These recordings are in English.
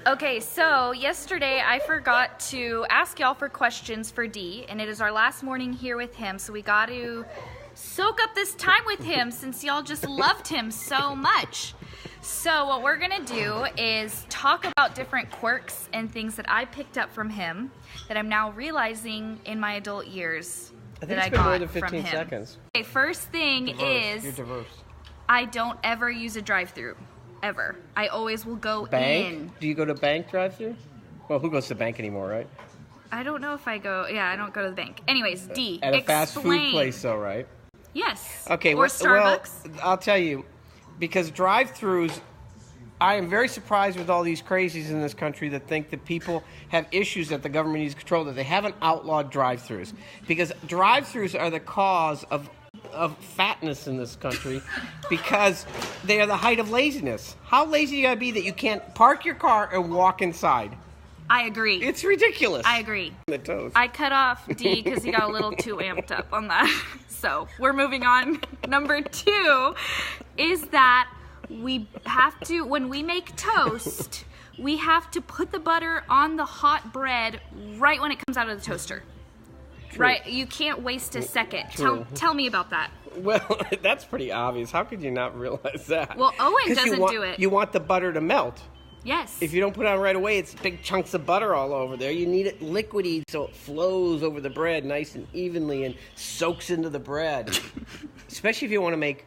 Okay, so yesterday I forgot to ask y'all for questions for D, and it is our last morning here with him, so we got to soak up this time with him since y'all just loved him so much. So what we're gonna do is talk about different quirks and things that I picked up from him that I'm now realizing in my adult years that I got more than from 15 him. seconds. Okay, first thing is You're diverse. I don't ever use a drive-through. Ever. I always will go Bank? in. Do you go to bank drive-through? Well, who goes to bank anymore, right? I don't know if I go. Yeah, I don't go to the bank. Anyways, D. At a explain. fast food place, though, right? Yes. Okay. Or Starbucks. Well, I'll tell you, because drive-throughs, I am very surprised with all these crazies in this country that think that people have issues that the government needs to control, that they haven't outlawed drive-throughs. Because drive-throughs are the cause of fatness in this country because they are the height of laziness. How lazy you gotta be that you can't park your car and walk inside? I agree. It's ridiculous. I agree. The toast. I cut off D because he got a little too amped up on that. So we're moving on. Number 2 is that we have to, when we make toast, we have to put the butter on the hot bread right when it comes out of the toaster. True. Right? You can't waste a second. True. Tell me about that. Well, that's pretty obvious. How could you not realize that? Well, Owen 'Cause doesn't do it. You want the butter to melt. Yes. If you don't put it on right away, it's big chunks of butter all over there. You need it liquidy so it flows over the bread nice and evenly and soaks into the bread. Especially if you want to make...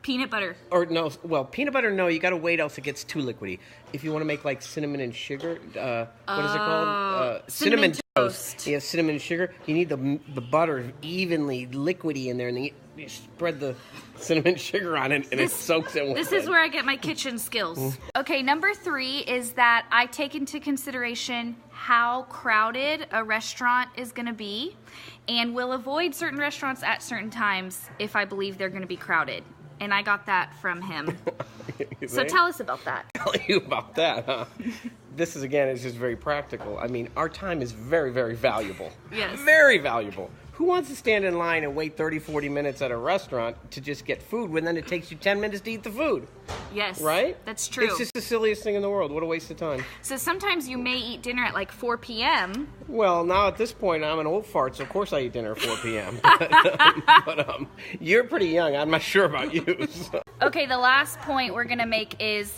peanut butter. Or no, well, peanut butter, no, you gotta wait else it gets too liquidy. If you want to make like cinnamon and sugar, what is it called? Cinnamon toast. You have cinnamon and sugar. You need the butter evenly liquidy in there, and then you spread the cinnamon sugar on it, and it soaks it. This is where I get my kitchen skills. Okay, number 3 is that I take into consideration how crowded a restaurant is going to be, and will avoid certain restaurants at certain times if I believe they're going to be crowded. And I got that from him. So tell us about that. Tell you about that, huh? This is, again, it's just very practical. I mean, our time is very, very valuable. Yes. Very valuable. Who wants to stand in line and wait 30, 40 minutes at a restaurant to just get food when then it takes you 10 minutes to eat the food? Yes. Right? That's true. It's just the silliest thing in the world. What a waste of time. So sometimes you may eat dinner at like 4 p.m. Well, now at this point, I'm an old fart, so of course I eat dinner at 4 p.m. but you're pretty young. I'm not sure about you. So. Okay, the last point we're going to make is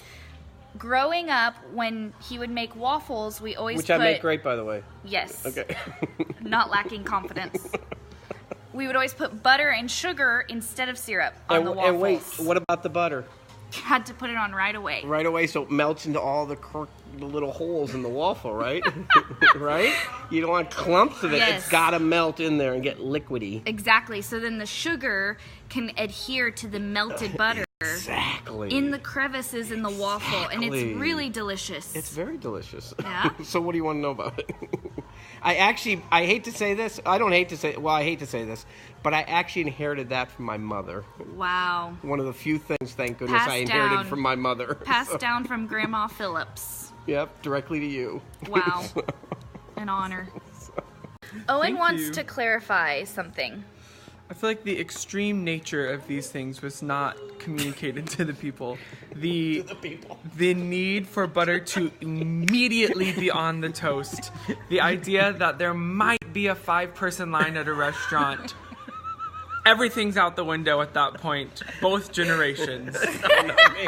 growing up, when he would make waffles, we always Which I make great, by the way. Yes. Okay. Not lacking confidence. We would always put butter and sugar instead of syrup on the waffles. And wait, what about the butter? Had to put it on right away. Right away, so it melts into all the little holes in the waffle, right? Right? You don't want clumps of it. Yes. It's got to melt in there and get liquidy. Exactly. So then the sugar can adhere to the melted butter. Exactly. In the crevices in the waffle, and it's Exactly. really delicious. It's very delicious. Yeah? So what do you want to know about it? I hate to say this. I hate to say this, but I actually inherited that from my mother. Wow. One of the few things, thank goodness, Passed I inherited down. from my mother. Passed down from Grandma Phillips. Yep, directly to you. Wow. An honor. Owen Thank wants you. to clarify something. I feel like the extreme nature of these things was not communicated to the people. The need for butter to immediately be on the toast. The idea that there might be a 5-person line at a restaurant. Everything's out the window at that point. Both generations. Not me.